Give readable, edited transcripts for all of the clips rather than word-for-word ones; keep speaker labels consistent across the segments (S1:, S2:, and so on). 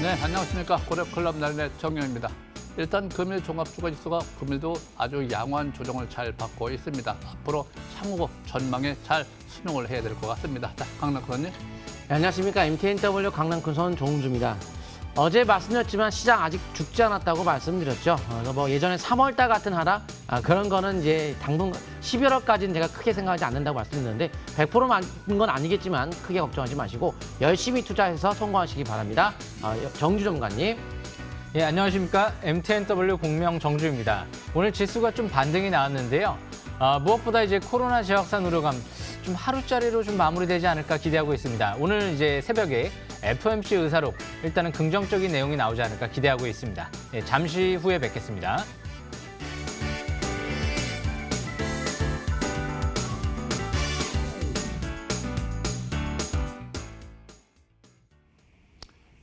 S1: 네, 안녕하십니까. 고려클럽 날의 정영입니다. 일단 금일 종합주가지수가 금일도 아주 양호한 조정을 잘 받고 있습니다. 앞으로 향후 전망에 잘 순응을 해야 될 것 같습니다. 자, 강남크선님.
S2: 네, 안녕하십니까. MTNW 강남크선 정우주입니다. 어제 말씀드렸지만 시장 아직 죽지 않았다고 말씀드렸죠. 뭐 예전에 3월달 같은 하락 그런 거는 이제 당분간 11월까지는 제가 크게 생각하지 않는다고 말씀드렸는데 100% 맞는 건 아니겠지만 크게 걱정하지 마시고 열심히 투자해서 성공하시기 바랍니다. 정주 전문가님.
S3: 예, 안녕하십니까. MTNW 공명 정주입니다. 오늘 지수가 좀 반등이 나왔는데요. 무엇보다 이제 코로나 재확산 우려감 좀 하루짜리로 좀 마무리되지 않을까 기대하고 있습니다. 오늘 이제 새벽에 FOMC 의사록 일단은 긍정적인 내용이 나오지 않을까 기대하고 있습니다. 예, 잠시 후에 뵙겠습니다.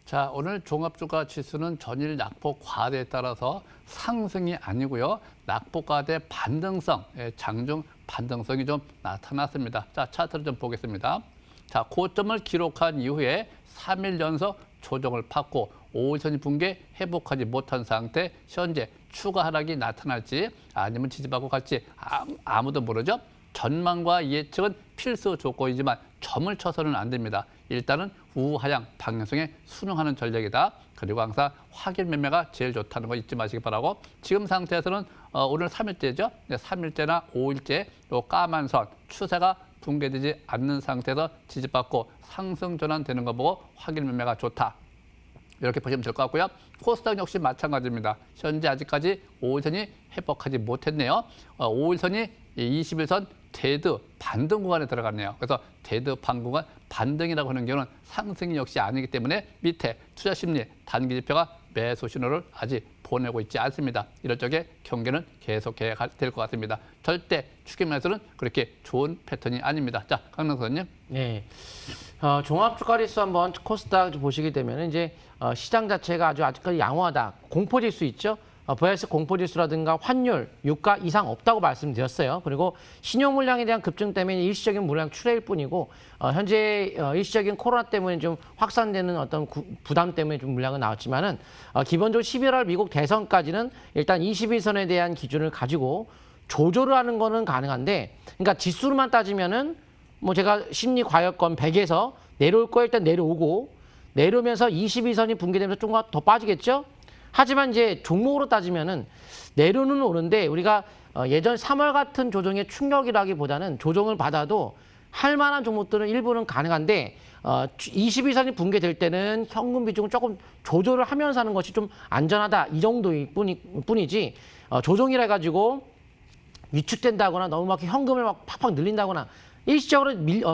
S1: 자, 오늘 종합주가 지수는 전일 낙폭 과대에 따라서 상승이 아니고요. 낙폭 과대 반등성, 장중 반등성이 좀 나타났습니다. 자, 차트를 좀 보겠습니다. 자, 고점을 기록한 이후에 3일 연속 조정을 받고 5일선이 붕괴 회복하지 못한 상태, 현재 추가 하락이 나타날지 아니면 지지받고 갈지 아무도 모르죠. 전망과 예측은 필수 조건이지만 점을 쳐서는 안 됩니다. 일단은 우하향 방향성에 순응하는 전략이다. 그리고 항상 확인 매매가 제일 좋다는 거 잊지 마시기 바라고, 지금 상태에서는 오늘 3일째죠. 3일째나 5일째 요 까만 선 추세가 붕괴되지 않는 상태에서 지지받고 상승 전환되는 거 보고 확인 매매가 좋다. 이렇게 보시면 될 것 같고요. 코스닥 역시 마찬가지입니다. 현재 아직까지 5일선이 회복하지 못했네요. 5일선이 21선 데드 반등 구간에 들어갔네요. 그래서 데드 반구간 반등이라고 하는 경우는 상승이 역시 아니기 때문에 밑에 투자 심리 단기 지표가 매수 신호를 아직 보내고 있지 않습니다. 이럴 적에 경계는 계속해야 될 것 같습니다. 절대 추격매수는 그렇게 좋은 패턴이 아닙니다. 자, 강남 선생님.
S2: 네. 종합주가지수 한번 코스닥 보시게 되면 이제 시장 자체가 아직까지 양호하다. 공포지수 있죠. VS 공포지수라든가 환율, 유가 이상 없다고 말씀드렸어요. 그리고 신용 물량에 대한 급증 때문에 일시적인 물량 출회일 뿐이고 현재 일시적인 코로나 때문에 좀 확산되는 어떤 부담 때문에 좀 물량은 나왔지만은 기본적으로 11월 미국 대선까지는 일단 21선에 대한 기준을 가지고 조절을 하는 거는 가능한데, 그러니까 지수로만 따지면은 뭐 제가 심리 과열권 100에서 내려올 거 일단 내려오고 내려오면서 22선이 붕괴되면서 좀 더 빠지겠죠. 하지만 이제 종목으로 따지면은 내려는 오는데 우리가 예전 3월 같은 조정의 충격이라기보다는 조정을 받아도 할 만한 종목들은 일부는 가능한데 22선이 붕괴될 때는 현금 비중을 조금 조절을 하면서 하는 것이 좀 안전하다 이 정도일 뿐이지 조정이라 가지고 위축된다거나 너무 막 현금을 막 팍팍 늘린다거나 일시적으로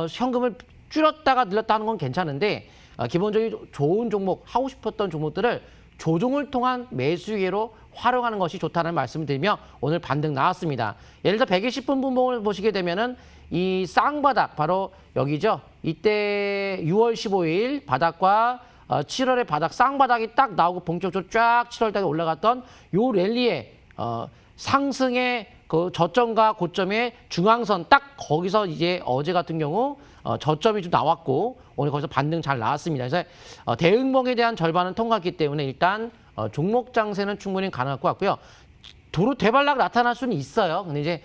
S2: 현금을 줄였다가 늘렸다 하는 건 괜찮은데 기본적으로 좋은 종목 하고 싶었던 종목들을 조정을 통한 매수 기회로 활용하는 것이 좋다는 말씀을 드리며 오늘 반등 나왔습니다. 예를 들어 120분 분봉을 보시게 되면은 이 쌍바닥 바로 여기죠. 이때 6월 15일 바닥과 7월의 바닥 쌍바닥이 딱 나오고 본격적으로 쫙 7월달에 올라갔던 요 랠리의 상승의 그 저점과 고점의 중앙선 딱 거기서 이제 어제 같은 경우 저점이 좀 나왔고 오늘 거기서 반등 잘 나왔습니다. 그래서 대응봉에 대한 절반은 통과했기 때문에 일단 종목 장세는 충분히 가능할 것 같고요. 도로 대발락 나타날 수는 있어요. 근데 이제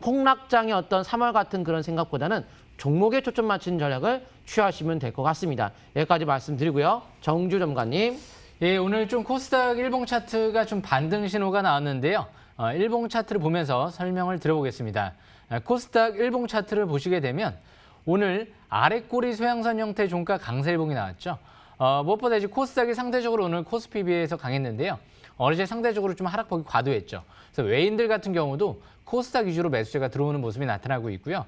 S2: 폭락장의 어떤 3월 같은 그런 생각보다는 종목에 초점 맞추는 전략을 취하시면 될 것 같습니다. 여기까지 말씀드리고요. 정주 전문가님.
S3: 예, 오늘 좀 코스닥 일봉 차트가 좀 반등 신호가 나왔는데요. 일봉 차트를 보면서 설명을 드려보겠습니다. 코스닥 일봉 차트를 보시게 되면 오늘 아래 꼬리 소양선 형태 종가 강세일봉이 나왔죠. 무엇보다 이제 코스닥이 상대적으로 오늘 코스피 비해서 강했는데요. 어제 상대적으로 좀 하락폭이 과도했죠. 그래서 외인들 같은 경우도 코스닥 위주로 매수세가 들어오는 모습이 나타나고 있고요.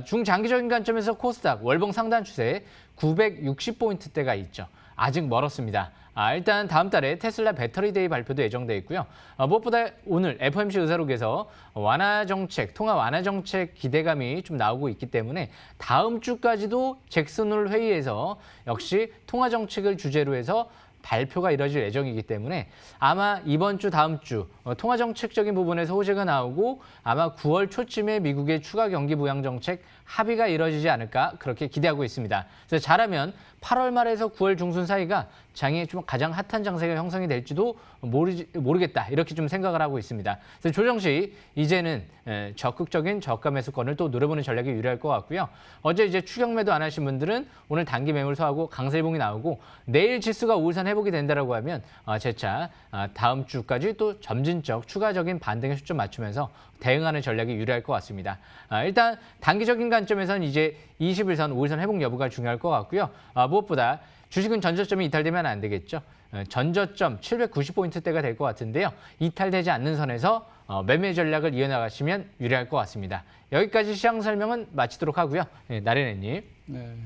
S3: 중장기적인 관점에서 코스닥 월봉 상단 추세 960포인트대가 있죠. 아직 멀었습니다. 일단 다음 달에 테슬라 배터리데이 발표도 예정돼 있고요. 무엇보다 오늘 FOMC 의사록에서 완화 정책, 통화 완화 정책 기대감이 좀 나오고 있기 때문에 다음 주까지도 잭슨홀 회의에서 역시 통화 정책을 주제로 해서 발표가 이뤄질 예정이기 때문에 아마 이번 주 다음 주 통화정책적인 부분에서 호재가 나오고 아마 9월 초쯤에 미국의 추가 경기 부양 정책 합의가 이뤄지지 않을까 그렇게 기대하고 있습니다. 그래서 잘하면 8월 말에서 9월 중순 사이가 장에 좀 가장 핫한 장세가 형성이 될지도 모르겠다 이렇게 좀 생각을 하고 있습니다. 그래서 조정 시 이제는 적극적인 저가 매수권을 또 노려보는 전략이 유리할 것 같고요. 어제 이제 추격 매도 안 하신 분들은 오늘 단기 매물 서하고 강세봉이 나오고 내일 지수가 우울선 회복이 된다라고 하면 재차 다음 주까지 또 점진적 추가적인 반등에 초점 맞추면서 대응하는 전략이 유리할 것 같습니다. 일단 단기적인 관점에서는 이제 21선, 5일선 회복 여부가 중요할 것 같고요. 무엇보다 주식은 전저점이 이탈되면 안 되겠죠. 전저점 790포인트대가 될 것 같은데요. 이탈되지 않는 선에서 매매 전략을 이어나가시면 유리할 것 같습니다. 여기까지 시장 설명은 마치도록 하고요. 나래네님.
S1: 네.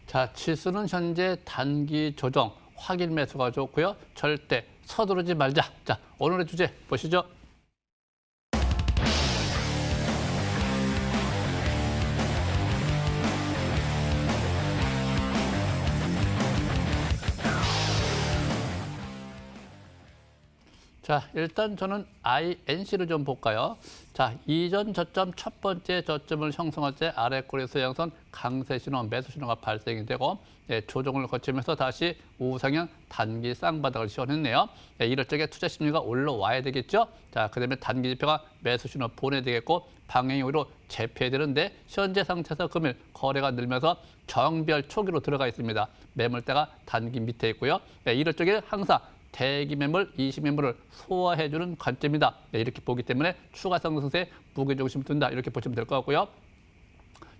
S1: 자, 지수는 현재 단기 조정, 확인 매수가 좋고요. 절대 서두르지 말자. 자, 오늘의 주제 보시죠. 자, 일단 저는 INC를 좀 볼까요? 자, 이전 저점 첫 번째 저점을 형성할 때 아래 꼬리에서 양선 강세 신호, 매수 신호가 발생이 되고 조정을 거치면서 다시 우상향 단기 쌍바닥을 시원했네요. 이럴 적에 투자 심리가 올라와야 되겠죠. 자, 그다음에 단기 지표가 매수 신호 보내야 되겠고 방향이 오히려 재표해야 되는데 현재 상태에서 금일 거래가 늘면서 정별 초기로 들어가 있습니다. 매물대가 단기 밑에 있고요. 이럴 적에 항상 대기 매물, 이시 매물을 소화해주는 관점이다. 이렇게 보기 때문에 추가 상승세 무게중심을 둔다. 이렇게 보시면 될 것 같고요.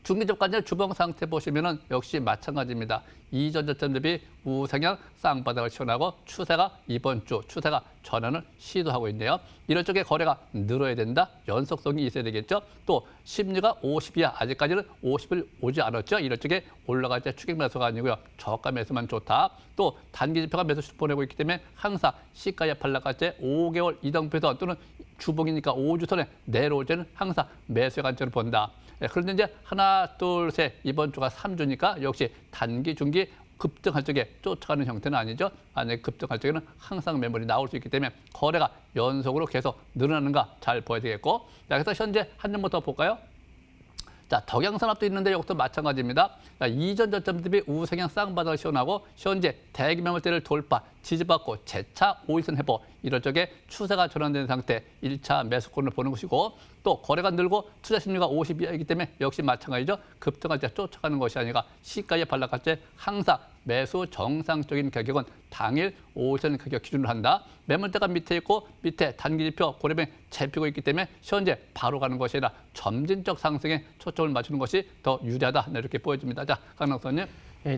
S1: 중기적 관절 주봉 상태 보시면은 역시 마찬가지입니다. 이전 저점 대비 우상향 쌍바닥을 시원하고 추세가 이번 주 추세가 전환을 시도하고 있네요. 이럴 적에 거래가 늘어야 된다. 연속성이 있어야 되겠죠. 또 심리가 50이야. 아직까지는 50을 오지 않았죠. 이럴 적에 올라갈 때 추격 매수가 아니고요. 저가 매수만 좋다. 또 단기 지표가 매수시 보내고 있기 때문에 항상 시가에 팔락할 때 5개월 이동표선 또는 주봉이니까 5주선에 내려올 때는 항상 매수의 관점을 본다. 그런데 이제 하나, 둘, 셋 이번 주가 3주니까 역시 단기, 중기 급등할 적에 쫓아가는 형태는 아니죠. 만약에 급등할 적에는 항상 매물이 나올 수 있기 때문에 거래가 연속으로 계속 늘어나는가 잘 보여야 되겠고. 자, 그래서 현재 한 점부터 볼까요? 자, 덕양산업도 있는데 이것도 마찬가지입니다. 자, 이전 저점 대비 우상향 쌍바닥을 시원하고 현재 대기 매물대를 돌파, 지지받고 재차 5일선 회복. 이럴 적에 추세가 전환된 상태 1차 매수권을 보는 것이고 또 거래가 늘고 투자 심리가 50 이하이기 때문에 역시 마찬가지죠. 급등할 때 쫓아가는 것이 아니라 시가에 반락할 때 항상 매수 정상적인 가격은 당일 5일선 가격 기준으로 한다. 매물대가 밑에 있고 밑에 단기지표 고래뱅 잡히고 있기 때문에 현재 바로 가는 것이 아니라 점진적 상승에 초점을 맞추는 것이 더 유리하다. 이렇게 보여집니다. 자, 강남선님.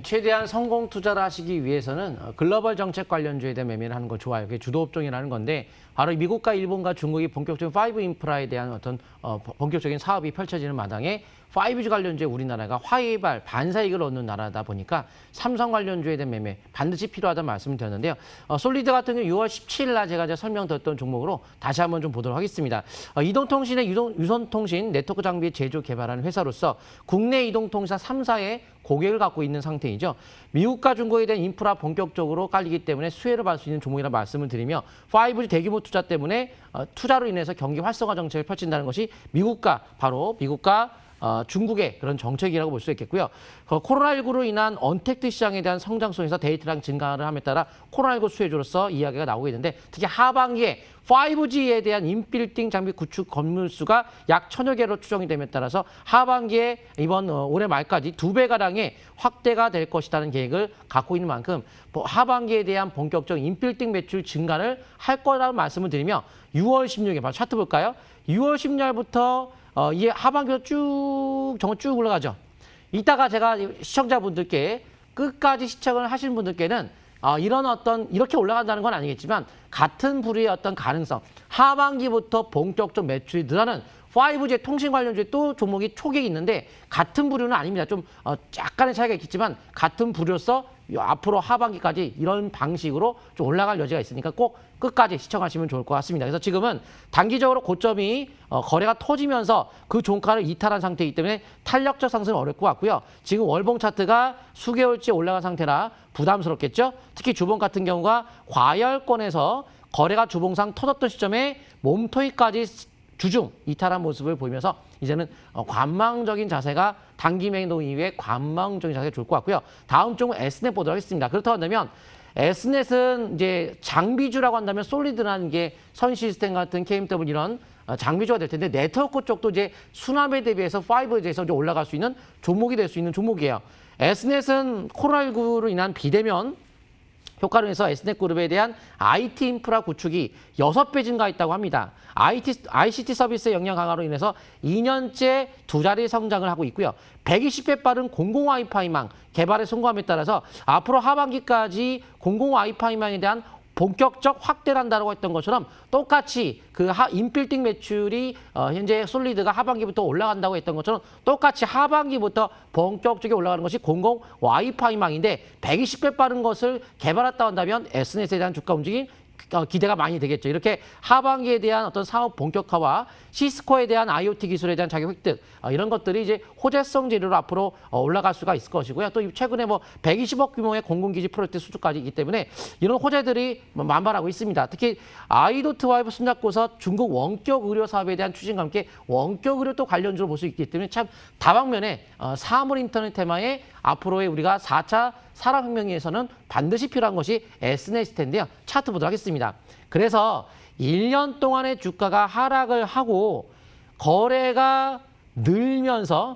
S2: 최대한 성공 투자를 하시기 위해서는 글로벌 정책 관련주에 대한 매매를 하는 거 좋아요. 그게 주도 업종이라는 건데 바로 미국과 일본과 중국이 본격적인 5 인프라에 대한 어떤 본격적인 사업이 펼쳐지는 마당에 5G 관련주에 우리나라가 화이발 반사이익을 얻는 나라다 보니까 삼성 관련주에 대한 매매 반드시 필요하다는 말씀을 드렸는데요. 솔리드 같은 경우 6월 17일 날 제가 이제 설명드렸던 종목으로 다시 한번 좀 보도록 하겠습니다. 이동통신의 유선통신 네트워크 장비 제조 개발하는 회사로서 국내 이동통신사 3사의 고객을 갖고 있는 상태이죠. 미국과 중국에 대한 인프라 본격적으로 깔리기 때문에 수혜를 받을 수 있는 종목이라 말씀을 드리며 5G 대규모 투자 때문에 투자로 인해서 경기 활성화 정책을 펼친다는 것이 미국과 중국의 그런 정책이라고 볼 수 있겠고요. 코로나19로 인한 언택트 시장에 대한 성장성에서 데이터량 증가를 함에 따라 코로나19 수혜주로서 이야기가 나오고 있는데 특히 하반기에 5G에 대한 인빌딩 장비 구축 건물 수가 약 1000여 개로 추정이 됨에 따라서 하반기에 이번 올해 말까지 2배가량의 확대가 될 것이라는 계획을 갖고 있는 만큼 하반기에 대한 본격적인 인빌딩 매출 증가를 할 거라는 말씀을 드리며 6월 16일 바로 차트 볼까요? 6월 10일부터 이 하반기로 정말 쭉 올라가죠. 이따가 제가 시청자분들께 끝까지 시청을 하시는 분들께는 이렇게 올라간다는 건 아니겠지만 같은 부류의 어떤 가능성, 하반기부터 본격적 매출이 늘어나는 5G 통신 관련주에 또 종목이 초기에 있는데 같은 부류는 아닙니다. 좀 약간의 차이가 있겠지만 같은 부류로서 앞으로 하반기까지 이런 방식으로 좀 올라갈 여지가 있으니까 꼭 끝까지 시청하시면 좋을 것 같습니다. 그래서 지금은 단기적으로 고점이 거래가 터지면서 그 종가를 이탈한 상태이기 때문에 탄력적 상승은 어려울 것 같고요. 지금 월봉 차트가 수개월째 올라간 상태라 부담스럽겠죠. 특히 주봉 같은 경우가 과열권에서 거래가 주봉상 터졌던 시점에 몸토이까지 주중 이탈한 모습을 보이면서 이제는 관망적인 자세가 단기 매도 이후에 관망적인 자세가 좋을 것 같고요. 다음 종은 S넷 보도록 하겠습니다. 그렇다고 한다면 S넷은 이제 장비주라고 한다면 솔리드라는 게 선 시스템 같은 KMW 이런 장비주가 될 텐데 네트워크 쪽도 이제 수납에 대비해서 5G에서 이제 올라갈 수 있는 종목이 될 수 있는 종목이에요. S넷은 코로나19로 인한 비대면 효과로 인해서 S넷 그룹에 대한 IT 인프라 구축이 6배 증가했다고 합니다. ICT 서비스의 역량 강화로 인해서 2년째 두 자리 성장을 하고 있고요. 120배 빠른 공공 와이파이망 개발에 성공함에 따라서 앞으로 하반기까지 공공 와이파이망에 대한 본격적 확대를 한다고 했던 것처럼 똑같이 그 인빌딩 매출이 현재 솔리드가 하반기부터 올라간다고 했던 것처럼 똑같이 하반기부터 본격적으로 올라가는 것이 공공 와이파이망인데 120배 빠른 것을 개발했다 한다면 S넷에 대한 주가 움직임 기대가 많이 되겠죠. 이렇게 하반기에 대한 어떤 사업 본격화와 시스코에 대한 IoT 기술에 대한 자격 획득 이런 것들이 이제 호재성 재료로 앞으로 올라갈 수가 있을 것이고요. 또 최근에 뭐 120억 규모의 공공기지 프로젝트 수주까지 있기 때문에 이런 호재들이 만발하고 있습니다. 특히 아이도트와의 손잡고서 중국 원격 의료 사업에 대한 추진과 함께 원격 의료 또 관련주로 볼 수 있기 때문에 참 다방면에 사물 인터넷 테마에 앞으로의 우리가 4차 산업혁명에서는 반드시 필요한 것이 S넷일 텐데요. 차트 보도록 하겠습니다. 그래서 1년 동안의 주가가 하락을 하고 거래가 늘면서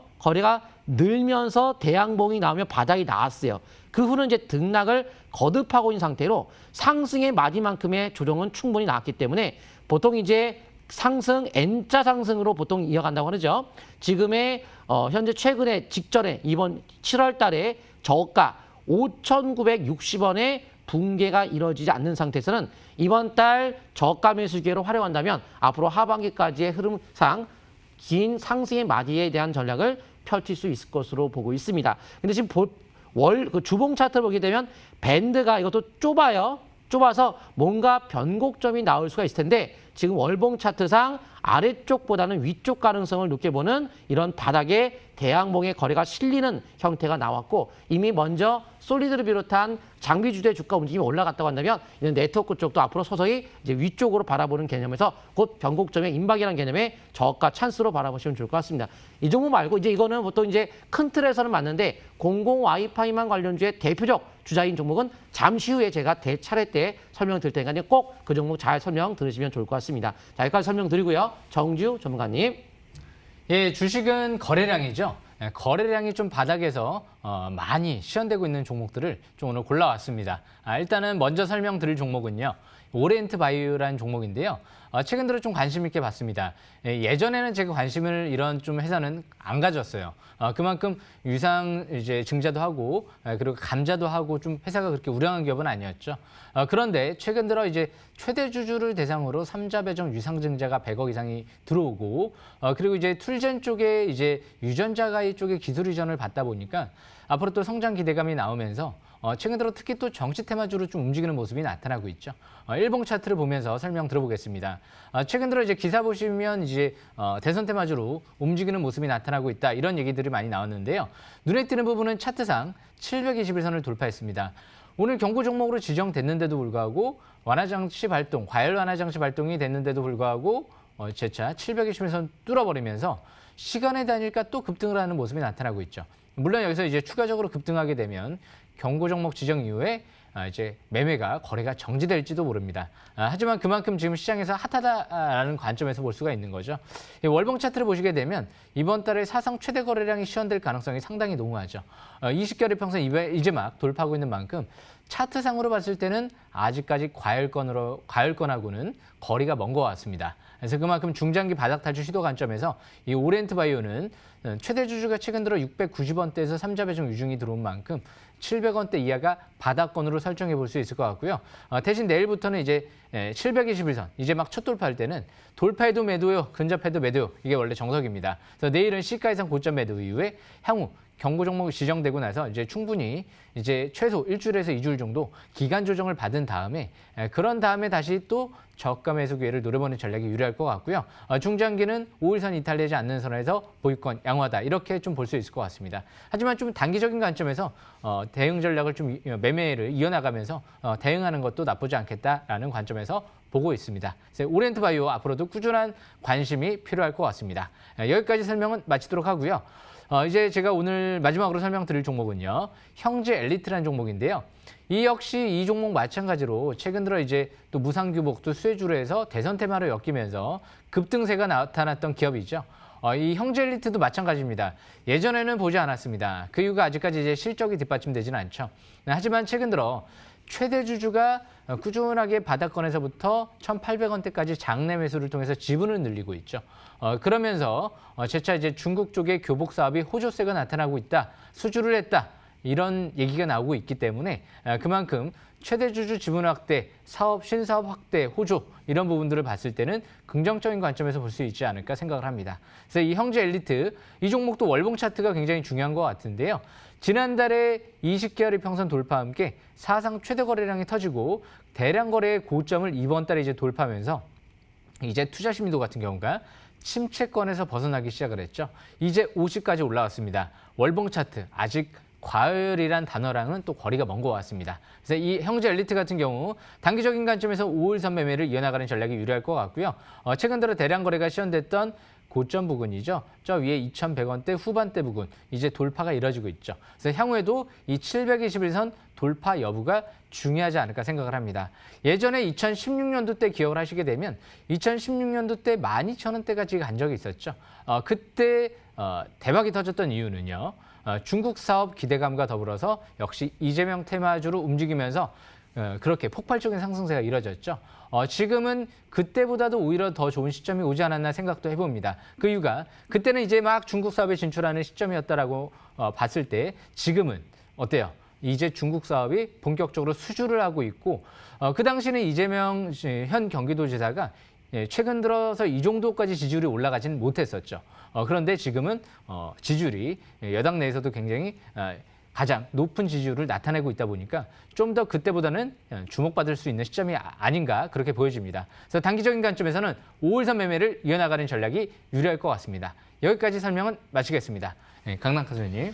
S2: 대양봉이 나오며 바닥이 나왔어요. 그 후는 이제 등락을 거듭하고 있는 상태로 상승의 마디만큼의 조정은 충분히 나왔기 때문에 보통 이제 상승, N자 상승으로 보통 이어간다고 하죠. 지금의 현재 최근에 직전에 이번 7월 달에 저가 5,960원의 붕괴가 이루어지지 않는 상태에서는 이번 달 저가 매수 기회로 활용한다면 앞으로 하반기까지의 흐름상 긴 상승의 마디에 대한 전략을 펼칠 수 있을 것으로 보고 있습니다. 근데 지금 그 주봉 차트를 보게 되면 밴드가 이것도 좁아요. 좁아서 뭔가 변곡점이 나올 수가 있을 텐데 지금 월봉 차트상 아래쪽보다는 위쪽 가능성을 높게 보는 이런 바닥에 대양봉의 거래가 실리는 형태가 나왔고 이미 먼저 솔리드를 비롯한 장비주의 주가 움직임이 올라갔다고 한다면 이런 네트워크 쪽도 앞으로 서서히 이제 위쪽으로 바라보는 개념에서 곧 변곡점의 임박이라는 개념의 저가 찬스로 바라보시면 좋을 것 같습니다. 이 종목 말고 이제 이거는 보통 이제 큰 틀에서는 맞는데 공공 와이파이망 관련주의 대표적 주자인 종목은 잠시 후에 제가 차례 때 설명드릴 테니까 꼭 그 종목 잘 설명 들으시면 좋을 것 같습니다. 자, 여기까지 설명드리고요. 정지우 전문가님.
S3: 예, 주식은 거래량이죠. 거래량이 좀 바닥에서 많이 시현되고 있는 종목들을 좀 오늘 골라왔습니다. 일단은 먼저 설명드릴 종목은요. 오리엔트 바이오라는 종목인데요. 최근 들어 좀 관심 있게 봤습니다. 예전에는 제가 관심을 이런 좀 회사는 안 가졌어요. 그만큼 유상 이제 증자도 하고 그리고 감자도 하고 좀 회사가 그렇게 우량한 기업은 아니었죠. 그런데 최근 들어 이제 최대 주주를 대상으로 3자 배정 유상 증자가 100억 이상이 들어오고 그리고 이제 툴젠 쪽에 이제 유전자 가위 쪽에 기술 이전을 받다 보니까 앞으로 또 성장 기대감이 나오면서 최근 들어 특히 또 정치 테마주로 좀 움직이는 모습이 나타나고 있죠. 일봉 차트를 보면서 설명 들어보겠습니다. 최근 들어 이제 기사 보시면 이제 대선 테마주로 움직이는 모습이 나타나고 있다 이런 얘기들이 많이 나왔는데요. 눈에 띄는 부분은 차트상 721선을 돌파했습니다. 오늘 경고 종목으로 지정됐는데도 불구하고 완화장치 발동, 과열 완화장치 발동이 됐는데도 불구하고 재차 721선 뚫어버리면서 시간의 단위가 또 급등을 하는 모습이 나타나고 있죠. 물론 여기서 이제 추가적으로 급등하게 되면 경고 종목 지정 이후에 이제 매매가 거래가 정지될지도 모릅니다. 하지만 그만큼 지금 시장에서 핫하다라는 관점에서 볼 수가 있는 거죠. 월봉 차트를 보시게 되면 이번 달에 사상 최대 거래량이 시현될 가능성이 상당히 농후하죠. 20개월 평선 이제 막 돌파하고 있는 만큼 차트상으로 봤을 때는 아직까지 과열권하고는 거리가 먼 것 같습니다. 그래서 그만큼 중장기 바닥 탈출 시도 관점에서 이 오리엔트 바이오는 최대 주주가 최근 들어 690원대에서 3자 배정 유중이 들어온 만큼 700원대 이하가 바닥권으로 설정해 볼 수 있을 것 같고요. 대신 내일부터는 이제 721선, 이제 막 첫 돌파할 때는 돌파해도 매도요, 근접해도 매도요. 이게 원래 정석입니다. 그래서 내일은 시가 이상 고점 매도 이후에 향후 경고 종목이 지정되고 나서 이제 충분히 이제 최소 1주일에서 2주일 정도 기간 조정을 받은 다음에 그런 다음에 다시 또 저가 매수 기회를 노려보는 전략이 유리할 것 같고요. 중장기는 5일선 이탈되지 않는 선에서 보유권 양호하다 이렇게 좀 볼 수 있을 것 같습니다. 하지만 좀 단기적인 관점에서 대응 전략을 좀 매매를 이어나가면서 대응하는 것도 나쁘지 않겠다라는 관점에서 보고 있습니다. 오리엔트 바이오 앞으로도 꾸준한 관심이 필요할 것 같습니다. 여기까지 설명은 마치도록 하고요. 이제 제가 오늘 마지막으로 설명드릴 종목은요. 형제 엘리트라는 종목인데요. 이 역시 이 종목 마찬가지로 최근 들어 이제 또 무상규복도 수혜주로 해서 대선 테마로 엮이면서 급등세가 나타났던 기업이죠. 이 형제 엘리트도 마찬가지입니다. 예전에는 보지 않았습니다. 그 이유가 아직까지 이제 실적이 뒷받침되지는 않죠. 하지만 최근 들어 최대 주주가 꾸준하게 바닥권에서부터 1,800원대까지 장내 매수를 통해서 지분을 늘리고 있죠. 그러면서 재차 이제 중국 쪽의 교복 사업이 호조세가 나타나고 있다, 수주를 했다 이런 얘기가 나오고 있기 때문에 그만큼 최대 주주 지분 확대, 사업 신사업 확대, 호조 이런 부분들을 봤을 때는 긍정적인 관점에서 볼 수 있지 않을까 생각을 합니다. 그래서 이 형제 엘리트 이 종목도 월봉 차트가 굉장히 중요한 것 같은데요. 지난달에 20개월 이평선 돌파와 함께 사상 최대 거래량이 터지고 대량 거래의 고점을 이번 달에 이제 돌파하면서 이제 투자 심리도 같은 경우가 침체권에서 벗어나기 시작을 했죠. 이제 50까지 올라왔습니다. 월봉 차트 아직 과열이란 단어랑은 또 거리가 먼 것 같습니다. 그래서 이 형제 엘리트 같은 경우 단기적인 관점에서 5일선 매매를 이어나가는 전략이 유리할 것 같고요. 최근 들어 대량 거래가 시현됐던 고점 부근이죠. 저 위에 2,100원대 후반대 부근 이제 돌파가 이뤄지고 있죠. 그래서 향후에도 이 721선 돌파 여부가 중요하지 않을까 생각을 합니다. 예전에 2016년도 때 기억을 하시게 되면 2016년도 때 12,000원대까지 간 적이 있었죠. 그때 대박이 터졌던 이유는요. 중국 사업 기대감과 더불어서 역시 이재명 테마주로 움직이면서 그렇게 폭발적인 상승세가 이뤄졌죠. 지금은 그때보다도 오히려 더 좋은 시점이 오지 않았나 생각도 해봅니다. 그 이유가 그때는 이제 막 중국 사업에 진출하는 시점이었다라고 봤을 때 지금은 어때요? 이제 중국 사업이 본격적으로 수주를 하고 있고 그 당시는 이재명 현 경기도지사가 최근 들어서 이 정도까지 지지율이 올라가지는 못했었죠. 그런데 지금은 지지율이 여당 내에서도 굉장히 가장 높은 지지율을 나타내고 있다 보니까 좀 더 그때보다는 주목받을 수 있는 시점이 아닌가 그렇게 보여집니다. 그래서 단기적인 관점에서는 5일선 매매를 이어나가는 전략이 유리할 것 같습니다. 여기까지 설명은 마치겠습니다. 강남카 선생님.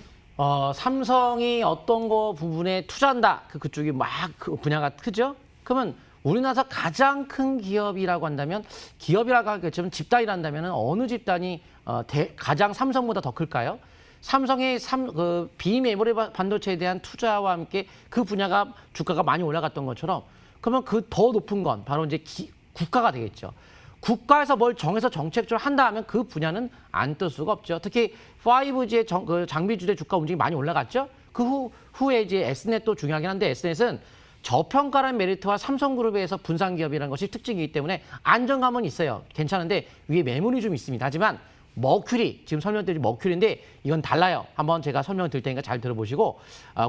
S2: 삼성이 어떤 거 부분에 투자한다. 그쪽이 막 그 분야가 크죠? 그러면 우리나라에서 가장 큰 기업이라고 한다면 기업이라고 하겠지만 집단이라 한다면 어느 집단이 가장 삼성보다 더 클까요? 삼성의 비메모리 반도체에 대한 투자와 함께 그 분야가 주가가 많이 올라갔던 것처럼 그러면 그 더 높은 건 바로 이제 국가가 되겠죠. 국가에서 뭘 정해서 정책적으로 한다 하면 그 분야는 안 뜰 수가 없죠. 특히 5G의 장비주의 주가 움직임이 많이 올라갔죠. 그 후에 이제 S넷도 중요하긴 한데 S넷은 저평가라는 메리트와 삼성그룹에서 분산기업이라는 것이 특징이기 때문에 안정감은 있어요. 괜찮은데 위에 매물이 좀 있습니다. 하지만 머큐리, 지금 설명드린 머큐리인데 이건 달라요. 한번 제가 설명을 드릴 테니까 잘 들어보시고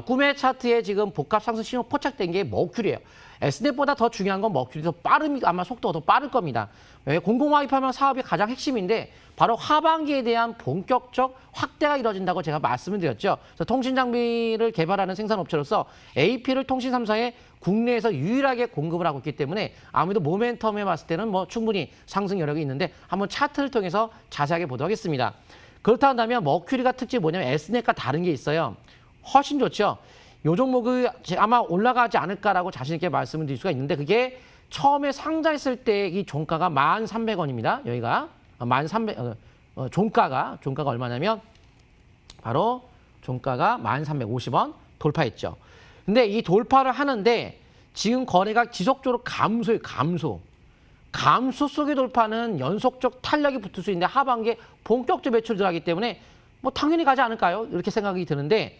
S2: 꿈의 차트에 지금 복합 상승 신호 포착된 게 머큐리예요. S넷보다 더 중요한 건 머큐리 더 빠름이 아마 속도가 더 빠를 겁니다. 왜? 공공화입하면 사업이 가장 핵심인데 바로 하반기에 대한 본격적 확대가 이뤄진다고 제가 말씀을 드렸죠. 그래서 통신 장비를 개발하는 생산업체로서 AP를 통신 3사에 국내에서 유일하게 공급을 하고 있기 때문에 아무래도 모멘텀에 봤을 때는 뭐 충분히 상승 여력이 있는데 한번 차트를 통해서 자세하게 보도록 하겠습니다. 그렇다 한다면 머큐리가 특징이 뭐냐면 S넷과 다른 게 있어요. 훨씬 좋죠. 요 종목이 아마 올라가지 않을까라고 자신 있게 말씀을 드릴 수가 있는데 그게 처음에 상장했을 때 이 종가가 1,300원입니다. 여기가 1,300 종가가 얼마냐면 바로 종가가 1,350원 돌파했죠. 근데 이 돌파를 하는데 지금 거래가 지속적으로 감소해요. 감소 속의 돌파는 연속적 탄력이 붙을 수 있는데 하반기에 본격적 매출 들어가기 때문에 뭐 당연히 가지 않을까요? 이렇게 생각이 드는데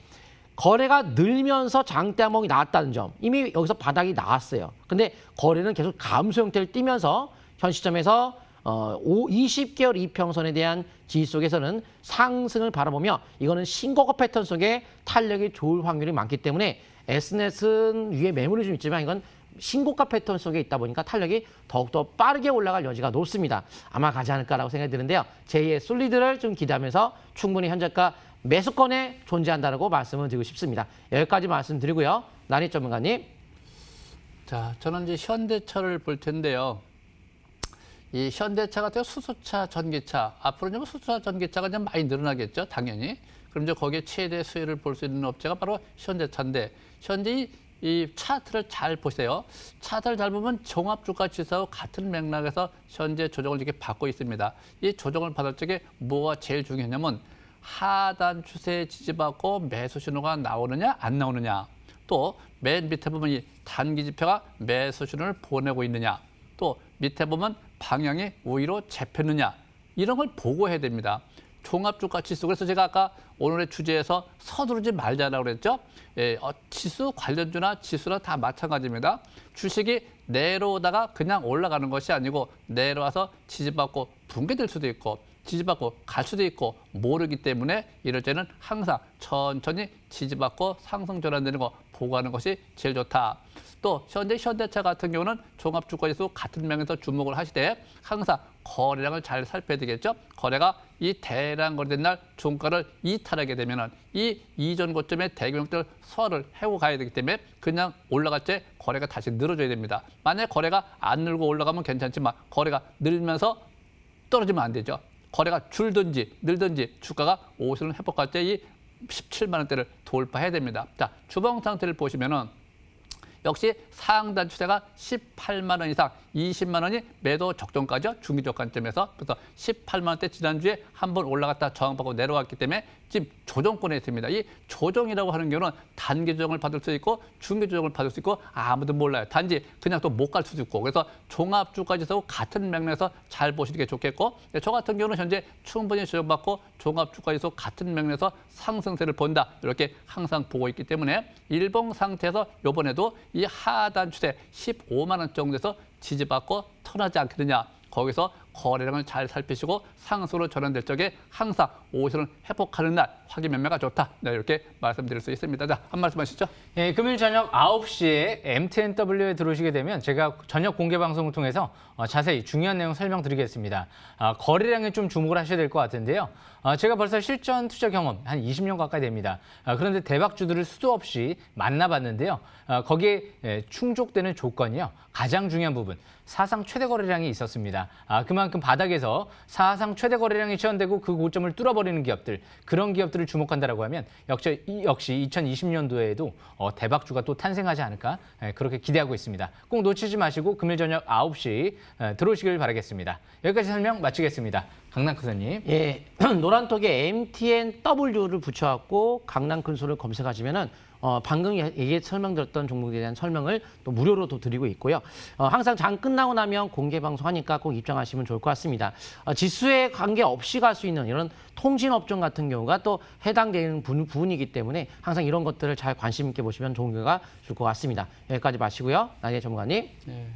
S2: 거래가 늘면서 장대 항목이 나왔다는 점. 이미 여기서 바닥이 나왔어요. 근데 거래는 계속 감소 형태를 띠면서 현 시점에서 20개월 이평선에 대한 지지 속에서는 상승을 바라보며 이거는 신고가 패턴 속에 탄력이 좋을 확률이 많기 때문에 S넷은 위에 매물이 좀 있지만 이건 신고가 패턴 속에 있다 보니까 탄력이 더욱더 빠르게 올라갈 여지가 높습니다. 아마 가지 않을까라고 생각이 드는데요. 제2의 솔리드를 좀 기대하면서 충분히 현재가 매수권에 존재한다고 말씀을 드리고 싶습니다. 여기까지 말씀드리고요. 나니 전문가님.
S1: 자, 저는 이제 현대차를 볼 텐데요. 이 현대차 같은 경우 수소차, 전기차, 앞으로는 수소차, 전기차가 좀 많이 늘어나겠죠, 당연히. 그럼 이제 거기에 최대 수혜를 볼 수 있는 업체가 바로 현대차인데, 현재 이 차트를 잘 보세요. 차트를 잘 보면 종합주가 지수와 같은 맥락에서 현재 조정을 이렇게 받고 있습니다. 이 조정을 받을 적에 뭐가 제일 중요하냐면 하단 추세에 지지받고 매수 신호가 나오느냐 안 나오느냐, 또 맨 밑에 보면 이 단기 지표가 매수 신호를 보내고 있느냐, 또 밑에 보면 방향이 우위로 잡혔느냐, 이런 걸 보고 해야 됩니다. 종합주가 지수. 그래서 제가 아까 오늘의 주제에서 서두르지 말자라고 그랬죠. 지수 관련주나 지수나 다 마찬가지입니다. 주식이 내려오다가 그냥 올라가는 것이 아니고 내려와서 지지받고 붕괴될 수도 있고 지지받고 갈 수도 있고 모르기 때문에 이럴 때는 항상 천천히 지지받고 상승 전환되는 거 보고 하는 것이 제일 좋다. 또 현재 현대차 같은 경우는 종합주가지수 같은 명에서 주목을 하시되 항상 거래량을 잘 살펴야 되겠죠. 거래가 이 대량 거래된 날 종가를 이탈하게 되면은 이 이전 고점의 대금형들 선을 해고 가야 되기 때문에 그냥 올라갈 때 거래가 다시 늘어져야 됩니다. 만약 거래가 안 늘고 올라가면 괜찮지만 거래가 늘면서 떨어지면 안 되죠. 거래가 줄든지 늘든지 주가가 5선을 회복할 때 이 17만 원대를 돌파해야 됩니다. 자, 주봉 상태를 보시면은 역시 상단 추세가 18만 원 이상, 20만 원이 매도 적정가죠. 중기적 관점에서. 그래서 18만 원대 지난주에 한번 올라갔다 저항받고 내려왔기 때문에 지금 조정권에 있습니다. 이 조정이라고 하는 경우는 단기 조정을 받을 수 있고 중기 조정을 받을 수 있고 아무도 몰라요. 단지 그냥 또 못 갈 수도 있고. 그래서 종합주가지수 같은 맥락에서 잘 보시는 게 좋겠고, 저 같은 경우는 현재 충분히 조정받고 종합주가지수 같은 맥락에서 상승세를 본다. 이렇게 항상 보고 있기 때문에 일봉 상태에서 이번에도 이 하단 추세 15만 원 정도에서 지지받고 턴하지 않겠느냐. 거기서 거래량을 잘 살피시고 상승으로 전환될 적에 항상 5선을 회복하는 날 확인 매매가 좋다. 네, 이렇게 말씀드릴 수 있습니다. 자, 한 말씀 하시죠.
S3: 예, 금요일 저녁 9시에 MTNW에 들어오시게 되면 제가 저녁 공개 방송을 통해서 자세히 중요한 내용 설명드리겠습니다. 거래량에 좀 주목을 하셔야 될 것 같은데요. 제가 벌써 실전 투자 경험 한 20년 가까이 됩니다. 그런데 대박주들을 수도 없이 만나봤는데요. 거기에 충족되는 조건이요. 가장 중요한 부분, 사상 최대 거래량이 있었습니다. 그만큼 바닥에서 사상 최대 거래량이 지연되고 그 고점을 뚫어버리는 기업들, 그런 기업들을 주목한다라고 하면 역시 2020년도에도 대박주가 또 탄생하지 않을까 그렇게 기대하고 있습니다. 꼭 놓치지 마시고 금요일 저녁 9시 들어오시길 바라겠습니다. 여기까지 설명 마치겠습니다. 강남 큰소님.
S2: 예, 노란톡에 MTNW를 붙여갖고 강남 큰소를 검색하시면은 방금 설명드렸던 종목에 대한 설명을 또 무료로 또 드리고 있고요. 항상 장 끝나고 나면 공개 방송하니까 꼭 입장하시면 좋을 것 같습니다. 지수에 관계없이 갈 수 있는 이런 통신업종 같은 경우가 또 해당되는 부분이기 때문에 항상 이런 것들을 잘 관심 있게 보시면 좋은 결과 줄 것 같습니다. 여기까지 마시고요. 나니의 전문가님.
S1: 네.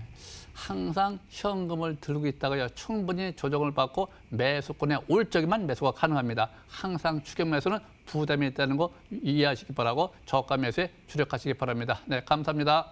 S1: 항상 현금을 들고 있다가요, 충분히 조정을 받고 매수권에 올 적에만 매수가 가능합니다. 항상 추격 매수는 부담이 있다는 거 이해하시기 바라고 저가 매수에 주력하시기 바랍니다. 네, 감사합니다.